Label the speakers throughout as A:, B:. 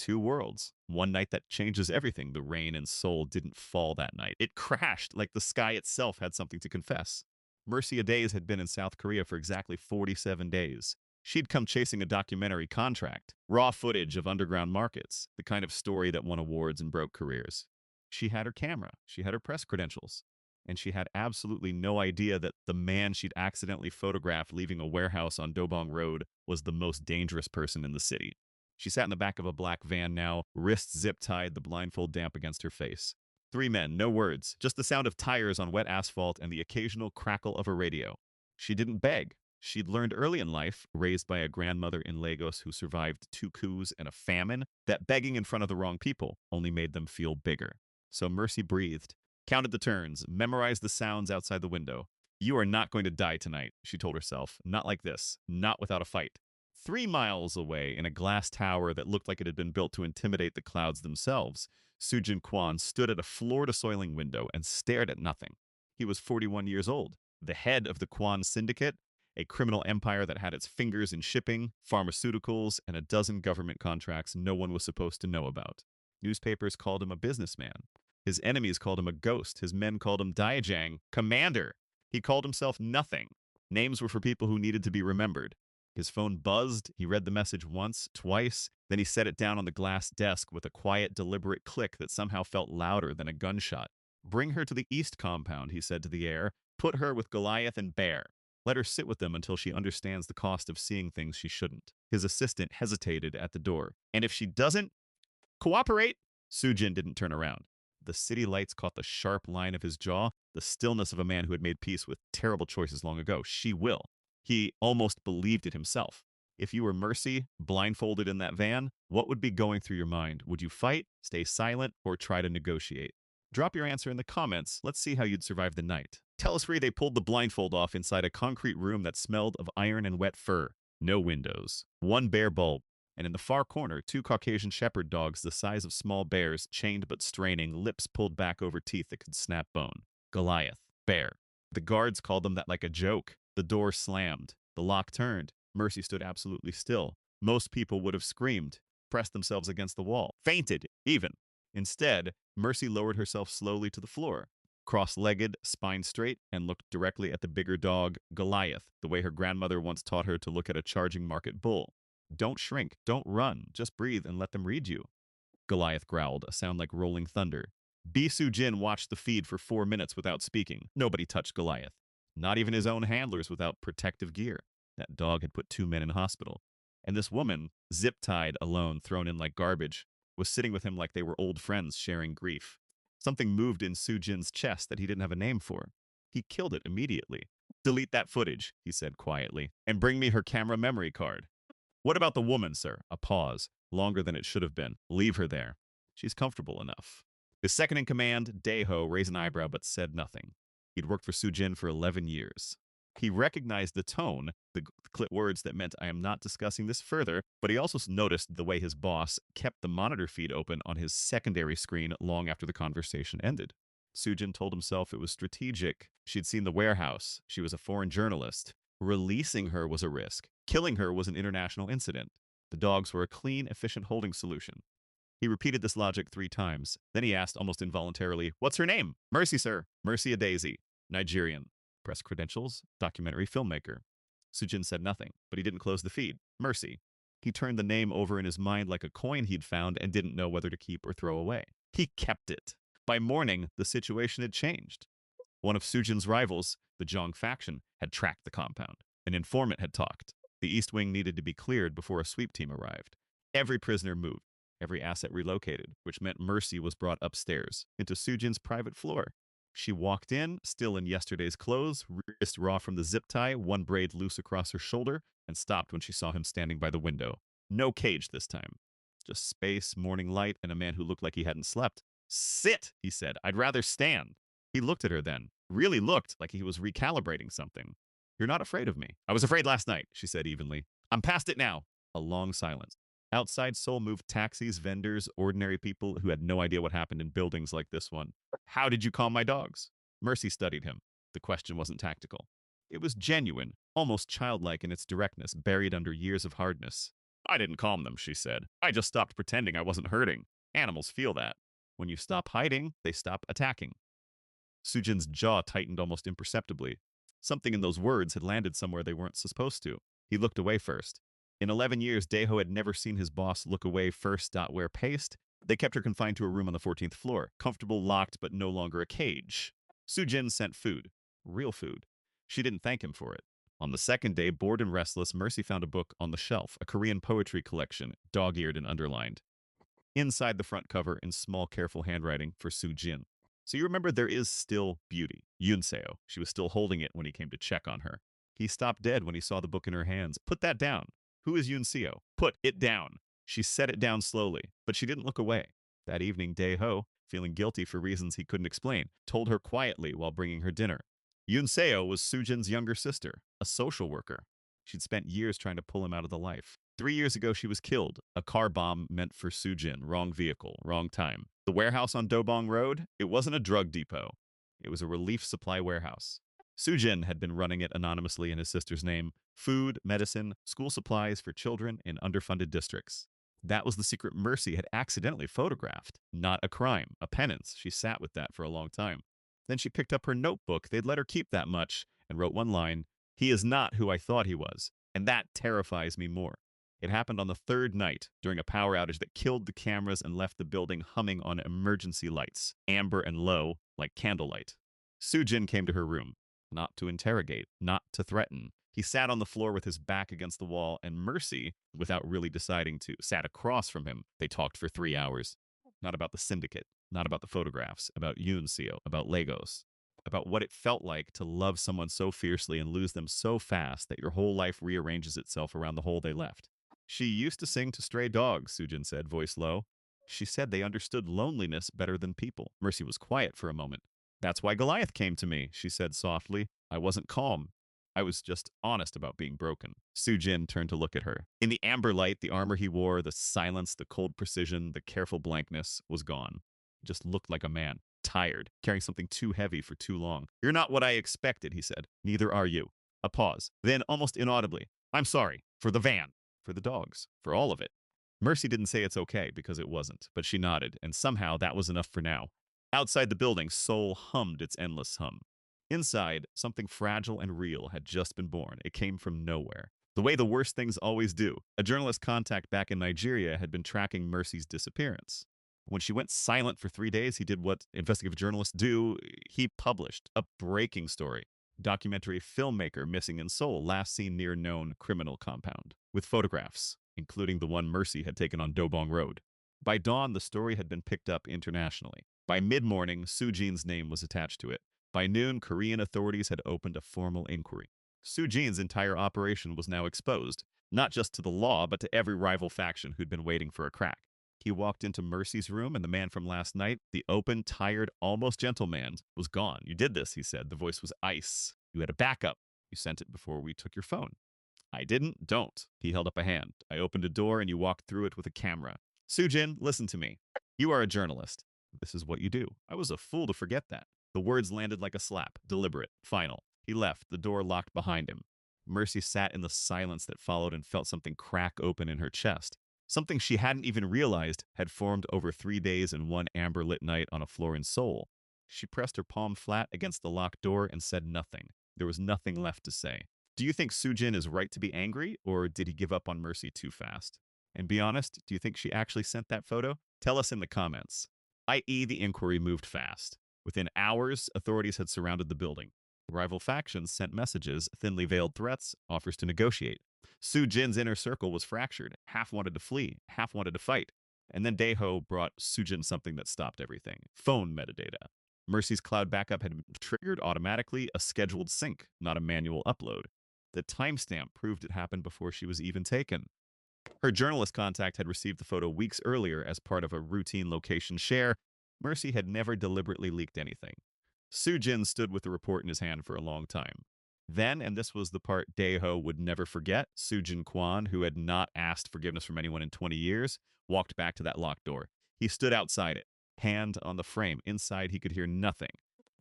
A: Two worlds. One night that changes everything. The rain and soul didn't fall that night. It crashed like the sky itself had something to confess. Mercy Adaze had been in South Korea for exactly 47 days. She'd come chasing a documentary contract, raw footage of underground markets, the kind of story that won awards and broke careers. She had her camera, she had her press credentials, and she had absolutely no idea that the man she'd accidentally photographed leaving a warehouse on Dobong Road was the most dangerous person in the city. She sat in the back of a black van now, wrists zip-tied, the blindfold damp against her face. Three men, no words, just the sound of tires on wet asphalt and the occasional crackle of a radio. She didn't beg. She'd learned early in life, raised by a grandmother in Lagos who survived two coups and a famine, that begging in front of the wrong people only made them feel bigger. So Mercy breathed, counted the turns, memorized the sounds outside the window. You are not going to die tonight, she told herself. Not like this. Not without a fight. 3 miles away, in a glass tower that looked like it had been built to intimidate the clouds themselves, Sujin Kwan stood at a floor-to-soiling window and stared at nothing. He was 41 years old, the head of the Kwan Syndicate, a criminal empire that had its fingers in shipping, pharmaceuticals, and a dozen government contracts no one was supposed to know about. Newspapers called him a businessman. His enemies called him a ghost. His men called him Daijang, commander. He called himself nothing. Names were for people who needed to be remembered. His phone buzzed. He read the message once, twice. Then he set it down on the glass desk with a quiet, deliberate click that somehow felt louder than a gunshot. Bring her to the East compound, he said to the air. Put her with Goliath and Bear. Let her sit with them until she understands the cost of seeing things she shouldn't. His assistant hesitated at the door. And if she doesn't cooperate, Sujin didn't turn around. The city lights caught the sharp line of his jaw, the stillness of a man who had made peace with terrible choices long ago. She will. He almost believed it himself. If you were Mercy, blindfolded in that van, what would be going through your mind? Would you fight, stay silent, or try to negotiate? Drop your answer in the comments. Let's see how you'd survive the night. Tell us where they pulled the blindfold off inside a concrete room that smelled of iron and wet fur. No windows. One bare bulb. And in the far corner, two Caucasian shepherd dogs the size of small bears, chained but straining, lips pulled back over teeth that could snap bone. Goliath. Bear. The guards called them that like a joke. The door slammed. The lock turned. Mercy stood absolutely still. Most people would have screamed, pressed themselves against the wall, fainted, even. Instead, Mercy lowered herself slowly to the floor, cross-legged, spine straight, and looked directly at the bigger dog, Goliath, the way her grandmother once taught her to look at a charging market bull. Don't shrink, don't run, just breathe and let them read you. Goliath growled, a sound like rolling thunder. Bisu Jin watched the feed for 4 minutes without speaking. Nobody touched Goliath. Not even his own handlers without protective gear. That dog had put 2 men in hospital. And this woman, zip-tied, alone, thrown in like garbage, was sitting with him like they were old friends sharing grief. Something moved in Sujin's chest that he didn't have a name for. He killed it immediately. Delete that footage, he said quietly, and bring me her camera memory card. What about the woman, sir? A pause, longer than it should have been. Leave her there. She's comfortable enough. The second in command, Daeho, raised an eyebrow but said nothing. He'd worked for Sujin for 11 years. He recognized the tone, the clip words that meant I am not discussing this further, but he also noticed the way his boss kept the monitor feed open on his secondary screen long after the conversation ended. Sujin told himself it was strategic. She'd seen the warehouse. She was a foreign journalist. Releasing her was a risk. Killing her was an international incident. The dogs were a clean, efficient holding solution. He repeated this logic 3 times. Then he asked, almost involuntarily, "What's her name?" "Mercy, sir. Mercy Adazy. Nigerian. Press credentials, documentary filmmaker." Sujin said nothing, but he didn't close the feed. Mercy. He turned the name over in his mind like a coin he'd found and didn't know whether to keep or throw away. He kept it. By morning, the situation had changed. One of Sujin's rivals, the Zhang faction, had tracked the compound. An informant had talked. The East Wing needed to be cleared before a sweep team arrived. Every prisoner moved, every asset relocated, which meant Mercy was brought upstairs, into Sujin's private floor. She walked in, still in yesterday's clothes, wrist raw from the zip tie, one braid loose across her shoulder, and stopped when she saw him standing by the window. No cage this time. Just space, morning light, and a man who looked like he hadn't slept. "Sit," he said. "I'd rather stand." He looked at her then. Really looked like he was recalibrating something. "You're not afraid of me." "I was afraid last night," she said evenly. "I'm past it now." A long silence. Outside Seoul moved taxis, vendors, ordinary people who had no idea what happened in buildings like this one. "How did you calm my dogs?" Mercy studied him. The question wasn't tactical. It was genuine, almost childlike in its directness, buried under years of hardness. I didn't calm them, she said. I just stopped pretending I wasn't hurting. Animals feel that. When you stop hiding, they stop attacking. Sujin's jaw tightened almost imperceptibly. Something in those words had landed somewhere they weren't supposed to. He looked away first. In 11 years, Daeho had never seen his boss look away first. Wear paste. They kept her confined to a room on the 14th floor, comfortable, locked, but no longer a cage. Sujin sent food. Real food. She didn't thank him for it. On the second day, bored and restless, Mercy found a book on the shelf, a Korean poetry collection, dog-eared and underlined. Inside the front cover, in small, careful handwriting, for Sujin. So you remember there is still beauty. Yunseo. She was still holding it when he came to check on her. He stopped dead when he saw the book in her hands. Put that down. Who is Yunseo? Put it down. She set it down slowly, but she didn't look away. That evening, Dae-ho, feeling guilty for reasons he couldn't explain, told her quietly while bringing her dinner. Yunseo was Sujin's younger sister, a social worker. She'd spent years trying to pull him out of the life. 3 years ago, she was killed. A car bomb meant for Sujin. Wrong vehicle, wrong time. The warehouse on Dobong Road, it wasn't a drug depot. It was a relief supply warehouse. Sujin had been running it anonymously in his sister's name. Food, medicine, school supplies for children in underfunded districts. That was the secret Mercy had accidentally photographed. Not a crime, a penance. She sat with that for a long time. Then she picked up her notebook. They'd let her keep that much and wrote one line, "He is not who I thought he was." And that terrifies me more. It happened on the third night during a power outage that killed the cameras and left the building humming on emergency lights, amber and low, like candlelight. Sujin came to her room, not to interrogate, not to threaten. He sat on the floor with his back against the wall, and Mercy, without really deciding to, sat across from him. They talked for 3 hours. Not about the syndicate, not about the photographs, about Yunseo, about Lagos, about what it felt like to love someone so fiercely and lose them so fast that your whole life rearranges itself around the hole they left. She used to sing to stray dogs, Sujin said, voice low. She said they understood loneliness better than people. Mercy was quiet for a moment. That's why Goliath came to me, she said softly. I wasn't calm. I was just honest about being broken. Sujin turned to look at her. In the amber light, the armor he wore, the silence, the cold precision, the careful blankness was gone. He just looked like a man, tired, carrying something too heavy for too long. You're not what I expected, he said. Neither are you. A pause. Then, almost inaudibly, I'm sorry. For the van. For the dogs. For all of it. Mercy didn't say it's okay, because it wasn't, but she nodded, and somehow that was enough for now. Outside the building, Seoul hummed its endless hum. Inside, something fragile and real had just been born. It came from nowhere. The way the worst things always do. A journalist contact back in Nigeria had been tracking Mercy's disappearance. When she went silent for 3 days, he did what investigative journalists do. He published a breaking story. Documentary filmmaker missing in Seoul, last seen near known criminal compound, with photographs, including the one Mercy had taken on Dobong Road. By dawn, the story had been picked up internationally. By mid-morning, Sujin's name was attached to it. By noon, Korean authorities had opened a formal inquiry. Sujin's entire operation was now exposed, not just to the law, but to every rival faction who'd been waiting for a crack. He walked into Mercy's room, and the man from last night, the open, tired, almost gentle man, was gone. You did this, he said. The voice was ice. You had a backup. You sent it before we took your phone. I didn't. Don't. He held up a hand. I opened a door, and you walked through it with a camera. Sujin, listen to me. You are a journalist. This is what you do. I was a fool to forget that. The words landed like a slap, deliberate, final. He left, the door locked behind him. Mercy sat in the silence that followed and felt something crack open in her chest. Something she hadn't even realized had formed over 3 days and one amber-lit night on a floor in Seoul. She pressed her palm flat against the locked door and said nothing. There was nothing left to say. Do you think Sujin is right to be angry, or did he give up on Mercy too fast? And be honest, do you think she actually sent that photo? Tell us in the comments. I.e., the inquiry moved fast. Within hours, authorities had surrounded the building. Rival factions sent messages, thinly veiled threats, offers to negotiate. Sujin's inner circle was fractured. Half wanted to flee, half wanted to fight. And then Daeho brought Sujin something that stopped everything. Phone metadata. Mercy's cloud backup had been triggered automatically, a scheduled sync, not a manual upload. The timestamp proved it happened before she was even taken. Her journalist contact had received the photo weeks earlier as part of a routine location share. Mercy had never deliberately leaked anything. Sujin stood with the report in his hand for a long time. Then, and this was the part Daeho would never forget, Sujin Kwan, who had not asked forgiveness from anyone in 20 years, walked back to that locked door. He stood outside it, hand on the frame. Inside, he could hear nothing.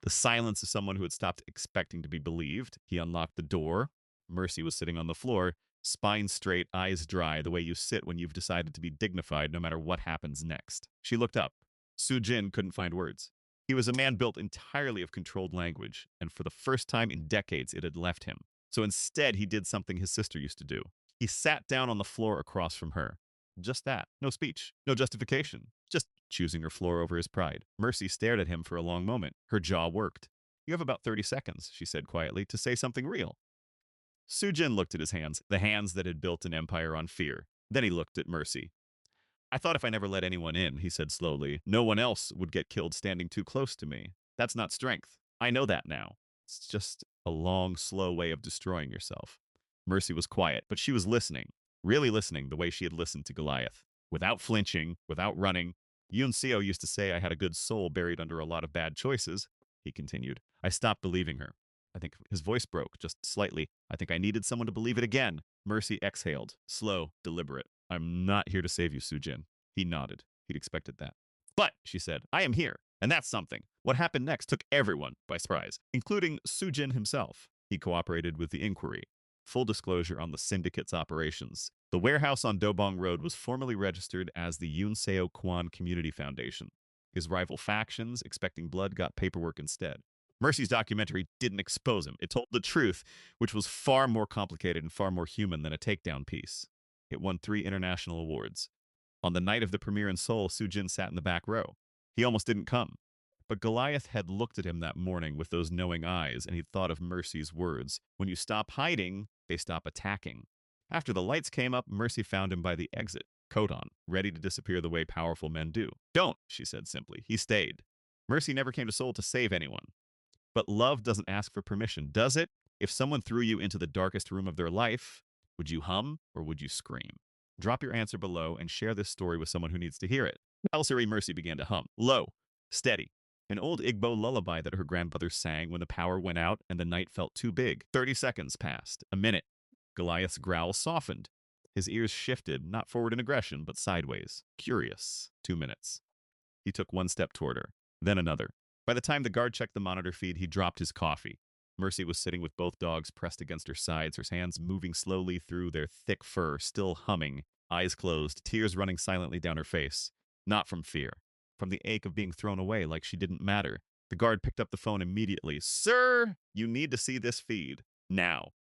A: The silence of someone who had stopped expecting to be believed. He unlocked the door. Mercy was sitting on the floor. Spine straight, eyes dry, the way you sit when you've decided to be dignified no matter what happens next. She looked up. Sujin couldn't find words. He was a man built entirely of controlled language, and for the first time in decades it had left him. So instead, he did something his sister used to do. He sat down on the floor across from her. Just that. No speech. No justification. Just choosing her floor over his pride. Mercy stared at him for a long moment. Her jaw worked. You have about 30 seconds, she said quietly, to say something real. Sujin looked at his hands, the hands that had built an empire on fear. Then he looked at Mercy. I thought if I never let anyone in, he said slowly, no one else would get killed standing too close to me. That's not strength. I know that now. It's just a long, slow way of destroying yourself. Mercy was quiet, but she was listening, really listening the way she had listened to Goliath. Without flinching, without running. Yun Seo used to say I had a good soul buried under a lot of bad choices, he continued. I stopped believing her. I think his voice broke just slightly. I think I needed someone to believe it again. Mercy exhaled, slow, deliberate. I'm not here to save you, Sujin. He nodded. He'd expected that. But, she said, I am here, and that's something. What happened next took everyone by surprise, including Sujin himself. He cooperated with the inquiry. Full disclosure on the syndicate's operations. The warehouse on Dobong Road was formally registered as the Yunseo Kwan Community Foundation. His rival factions, expecting blood, got paperwork instead. Mercy's documentary didn't expose him. It told the truth, which was far more complicated and far more human than a takedown piece. It won 3 international awards. On the night of the premiere in Seoul, Sujin sat in the back row. He almost didn't come. But Goliath had looked at him that morning with those knowing eyes, and he'd thought of Mercy's words. When you stop hiding, they stop attacking. After the lights came up, Mercy found him by the exit, coat on, ready to disappear the way powerful men do. Don't, she said simply. He stayed. Mercy never came to Seoul to save anyone. But love doesn't ask for permission, does it? If someone threw you into the darkest room of their life, would you hum or would you scream? Drop your answer below and share this story with someone who needs to hear it. Elsari Mercy began to hum, low, steady. An old Igbo lullaby that her grandmother sang when the power went out and the night felt too big. 30 seconds passed. A minute. Goliath's growl softened. His ears shifted, not forward in aggression, but sideways. Curious. 2 minutes. He took one step toward her, then another. By the time the guard checked the monitor feed, he dropped his coffee. Mercy was sitting with both dogs pressed against her sides, her hands moving slowly through their thick fur, still humming, eyes closed, tears running silently down her face. Not from fear, from the ache of being thrown away like she didn't matter. The guard picked up the phone immediately. Sir, you need to see this feed. Now.